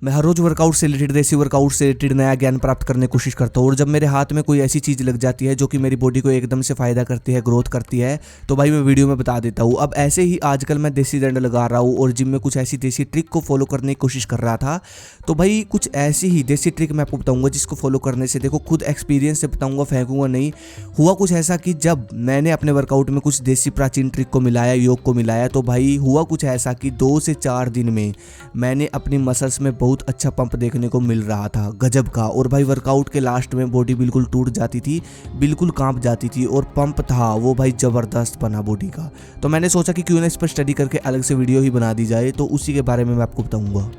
मैं हर रोज़ वर्कआउट से रिलेटेड, देसी वर्कआउट से रिलेटेड नया ज्ञान प्राप्त करने की कोशिश करता हूँ। और जब मेरे हाथ में कोई ऐसी चीज़ लग जाती है जो कि मेरी बॉडी को एकदम से फ़ायदा करती है, ग्रोथ करती है, तो भाई मैं वीडियो में बता देता हूँ। अब ऐसे ही आजकल मैं देसी दंड लगा रहा हूँ और जिम में कुछ ऐसी देसी ट्रिक को फॉलो करने की कोशिश कर रहा था। तो भाई कुछ ऐसी ही देसी ट्रिक मैं आपको बताऊँगा जिसको फॉलो करने से, देखो खुद एक्सपीरियंस से बताऊँगा, फेंकूंगा नहीं। हुआ कुछ ऐसा कि जब मैंने अपने वर्कआउट में कुछ देसी प्राचीन ट्रिक को मिलाया, योग को मिलाया, तो भाई हुआ कुछ ऐसा कि 2 से 4 दिन में मैंने अपनी मसल्स में बहुत अच्छा पंप देखने को मिल रहा था, गजब का। और भाई वर्कआउट के लास्ट में बॉडी बिल्कुल टूट जाती थी, बिल्कुल कांप जाती थी, और पंप था वो भाई ज़बरदस्त बना बॉडी का। तो मैंने सोचा कि क्यों ना इस पर स्टडी करके अलग से वीडियो ही बना दी जाए, तो उसी के बारे में मैं आपको बताऊंगा।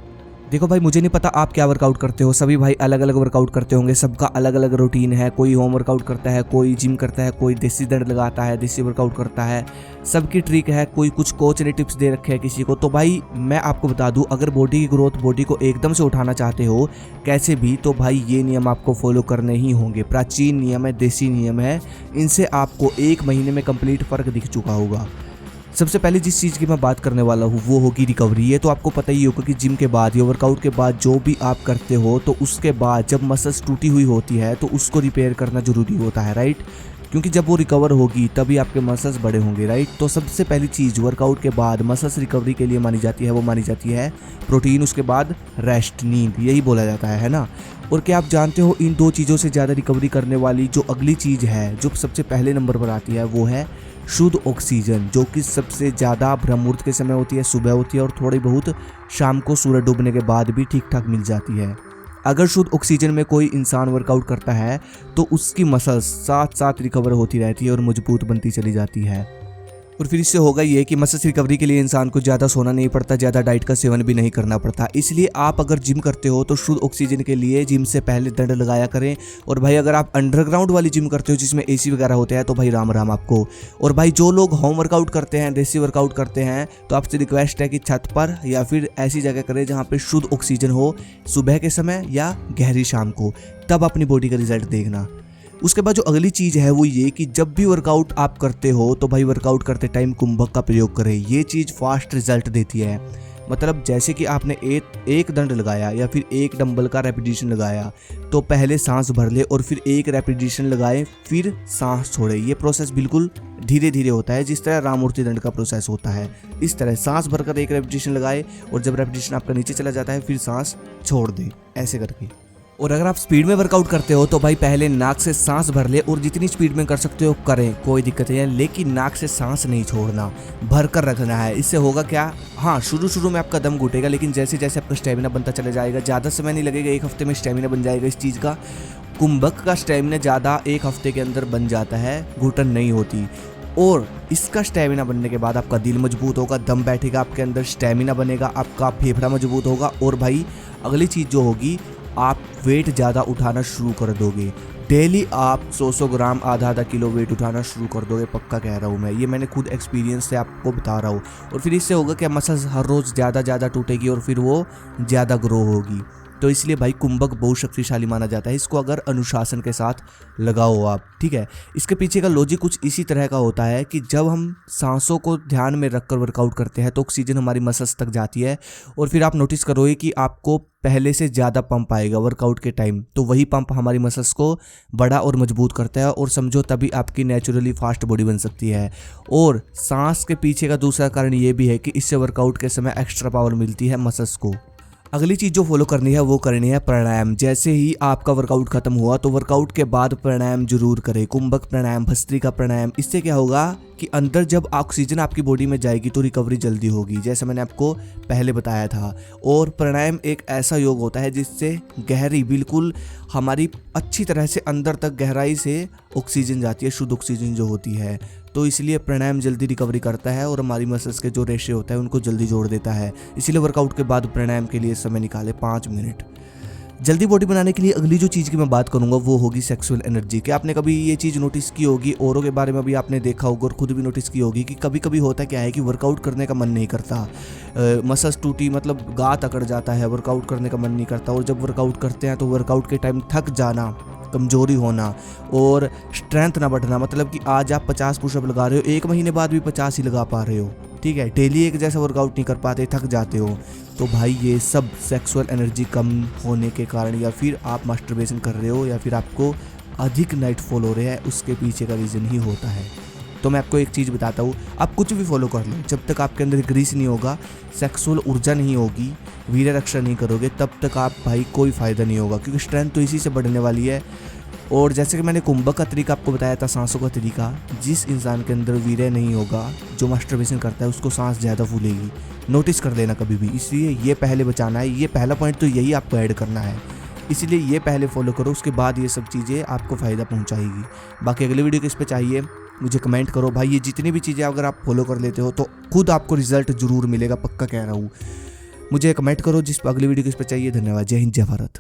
देखो भाई, मुझे नहीं पता आप क्या वर्कआउट करते हो, सभी भाई अलग अलग वर्कआउट करते होंगे, सबका अलग अलग रूटीन है। कोई होम वर्कआउट करता है, कोई जिम करता है, कोई देसी दंड लगाता है, देसी वर्कआउट करता है, सबकी ट्रिक है। कोई कुछ कोच ने टिप्स दे रखे हैं किसी को। तो भाई मैं आपको बता दूं, अगर बॉडी की ग्रोथ, बॉडी को एकदम से उठाना चाहते हो कैसे भी, तो भाई ये नियम आपको फॉलो करने ही होंगे। प्राचीन नियम है, देसी नियम है, इनसे आपको 1 महीने में कंप्लीट फ़र्क दिख चुका होगा। सबसे पहले जिस चीज़ की मैं बात करने वाला हूँ वो होगी रिकवरी। ये तो आपको पता ही होगा कि जिम के बाद या वर्कआउट के बाद जो भी आप करते हो, तो उसके बाद जब मसल्स टूटी हुई होती है तो उसको रिपेयर करना ज़रूरी होता है, राइट। क्योंकि जब वो रिकवर होगी तभी आपके मसल्स बड़े होंगे, राइट। तो सबसे पहली चीज़ वर्कआउट के बाद मसल्स रिकवरी के लिए मानी जाती है, वो मानी जाती है प्रोटीन, उसके बाद रेस्ट, नींद, यही बोला जाता है ना। और क्या आप जानते हो, इन 2 चीज़ों से ज़्यादा रिकवरी करने वाली जो अगली चीज़ है, जो सबसे पहले नंबर पर आती है, वो है शुद्ध ऑक्सीजन, जो कि सबसे ज़्यादा ब्रह्म मुहूर्त के समय होती है, सुबह होती है, और थोड़ी बहुत शाम को सूरज डूबने के बाद भी ठीक ठाक मिल जाती है। अगर शुद्ध ऑक्सीजन में कोई इंसान वर्कआउट करता है तो उसकी मसल्स साथ साथ रिकवर होती रहती है और मजबूत बनती चली जाती है। और फिर इससे होगा ये कि मसल्स रिकवरी के लिए इंसान को ज़्यादा सोना नहीं पड़ता, ज़्यादा डाइट का सेवन भी नहीं करना पड़ता। इसलिए आप अगर जिम करते हो तो शुद्ध ऑक्सीजन के लिए जिम से पहले दंड लगाया करें। और भाई अगर आप अंडरग्राउंड वाली जिम करते हो जिसमें एसी वगैरह होते हैं, तो भाई राम राम आपको। और भाई जो लोग होम वर्कआउट करते हैं, देसी वर्कआउट करते हैं, तो आपसे रिक्वेस्ट है कि छत पर या फिर ऐसी जगह करें जहाँ पर शुद्ध ऑक्सीजन हो, सुबह के समय या गहरी शाम को, तब अपनी बॉडी का रिजल्ट देखना। उसके बाद जो अगली चीज़ है वो ये कि जब भी वर्कआउट आप करते हो तो भाई वर्कआउट करते टाइम कुंभक का प्रयोग करें। ये चीज़ फास्ट रिजल्ट देती है। मतलब जैसे कि आपने एक दंड लगाया या फिर एक डंबल का रेपिटेशन लगाया, तो पहले सांस भर ले और फिर एक रेपिटेशन लगाए, फिर सांस छोड़े। ये प्रोसेस बिल्कुल धीरे धीरे होता है, जिस तरह राममूर्ति दंड का प्रोसेस होता है। इस तरह सांस भरकर एक रेपिटेशन लगाए और जब रेपिटेशन आपका नीचे चला जाता है फिर सांस छोड़ दे, ऐसे करके। और अगर आप स्पीड में वर्कआउट करते हो तो भाई पहले नाक से सांस भर ले और जितनी स्पीड में कर सकते हो करें, कोई दिक्कत नहीं है, लेकिन नाक से सांस नहीं छोड़ना, भर कर रखना है। इससे होगा क्या, हाँ शुरू में आपका दम घुटेगा, लेकिन जैसे जैसे आपका स्टेमिना बनता चला जाएगा, ज़्यादा समय नहीं लगेगा, 1 हफ्ते में स्टेमिना बन जाएगा इस चीज़ का। कुंभक का स्टेमिना ज़्यादा 1 हफ्ते के अंदर बन जाता है, घुटन नहीं होती। और इसका स्टेमिना बनने के बाद आपका दिल मजबूत होगा, दम बैठेगा आपके अंदर, स्टेमिना बनेगा, आपका फेफड़ा मजबूत होगा। और भाई अगली चीज़ जो होगी, आप वेट ज़्यादा उठाना शुरू कर दोगे। डेली आप 100 ग्राम, आधा किलो वेट उठाना शुरू कर दोगे, पक्का कह रहा हूँ मैं। ये मैंने खुद एक्सपीरियंस से आपको बता रहा हूँ। और फिर इससे होगा कि मसल्स हर रोज़ ज़्यादा टूटेगी और फिर वो ज़्यादा ग्रो होगी। तो इसलिए भाई कुंभक बहुत शक्तिशाली माना जाता है। इसको अगर अनुशासन के साथ लगाओ आप, ठीक है। इसके पीछे का लॉजिक कुछ इसी तरह का होता है कि जब हम सांसों को ध्यान में रखकर वर्कआउट करते हैं तो ऑक्सीजन हमारी मसल्स तक जाती है, और फिर आप नोटिस करोगे कि आपको पहले से ज़्यादा पंप आएगा वर्कआउट के टाइम। तो वही पंप हमारी मसल्स को बड़ा और मजबूत करता है, और समझो तभी आपकी नेचुरली फास्ट बॉडी बन सकती है। और सांस के पीछे का दूसरा कारण ये भी है कि इससे वर्कआउट के समय एक्स्ट्रा पावर मिलती है मसल्स को। अगली चीज़ जो फॉलो करनी है वो करनी है प्राणायाम। जैसे ही आपका वर्कआउट खत्म हुआ तो वर्कआउट के बाद प्राणायाम जरूर करें, कुंभक प्राणायाम, भस्त्रिका प्राणायाम। इससे क्या होगा कि अंदर जब ऑक्सीजन आपकी बॉडी में जाएगी तो रिकवरी जल्दी होगी, जैसे मैंने आपको पहले बताया था। और प्राणायाम एक ऐसा योग होता है जिससे गहरी, बिल्कुल हमारी अच्छी तरह से अंदर तक गहराई से ऑक्सीजन जाती है, शुद्ध ऑक्सीजन जो होती है। तो इसलिए प्राणायाम जल्दी रिकवरी करता है और हमारी मसल्स के जो रेशे होता है उनको जल्दी जोड़ देता है। इसीलिए वर्कआउट के बाद प्राणायाम के लिए समय निकाले 5 मिनट। जल्दी बॉडी बनाने के लिए अगली जो चीज़ की मैं बात करूंगा वो होगी सेक्सुअल एनर्जी। क्या आपने कभी ये चीज़ नोटिस की होगी, औरों के बारे में भी आपने देखा होगा और खुद भी नोटिस की होगी कि कभी कभी होता क्या है कि वर्कआउट करने का मन नहीं करता, मसल्स टूटी, मतलब गात अकड़ जाता है, वर्कआउट करने का मन नहीं करता। और जब वर्कआउट करते हैं तो वर्कआउट के टाइम थक जाना, कमजोरी होना और स्ट्रेंथ ना बढ़ना, मतलब कि आज आप 50 पुशअप लगा रहे हो, 1 महीने बाद भी 50 ही लगा पा रहे हो, ठीक है, डेली एक जैसा वर्कआउट नहीं कर पाते, थक जाते हो, तो भाई ये सब सेक्सुअल एनर्जी कम होने के कारण, या फिर आप मास्टरबेशन कर रहे हो, या फिर आपको अधिक नाइट फॉल हो रहा है, उसके पीछे का रीज़न ही होता है। तो मैं आपको एक चीज़ बताता हूँ, आप कुछ भी फॉलो कर लो, जब तक आपके अंदर ग्रीस नहीं होगा, सेक्सुअल ऊर्जा नहीं होगी, वीर्य रक्षा नहीं करोगे, तब तक आप भाई कोई फ़ायदा नहीं होगा, क्योंकि स्ट्रेंथ तो इसी से बढ़ने वाली है। और जैसे कि मैंने कुंभक का तरीका आपको बताया था, सांसों का तरीका, जिस इंसान के अंदर वीर्य नहीं होगा, जो मास्टरबेशन करता है, उसको सांस ज़्यादा फूलेगी, नोटिस कर लेना कभी भी। इसलिए ये पहले बचाना है, ये पहला पॉइंट तो यही आपको ऐड करना है, इसलिए ये पहले फॉलो करो, उसके बाद ये सब चीज़ें आपको फ़ायदा पहुंचाएगी। बाकी अगले वीडियो किस पे चाहिए मुझे कमेंट करो भाई, ये जितनी भी चीज़ें अगर आप फॉलो कर लेते हो तो खुद आपको रिजल्ट ज़रूर मिलेगा, पक्का कह रहा हूँ। मुझे कमेंट करो जिस अगली वीडियो किस पे चाहिए। धन्यवाद, जय हिंद, जय भारत।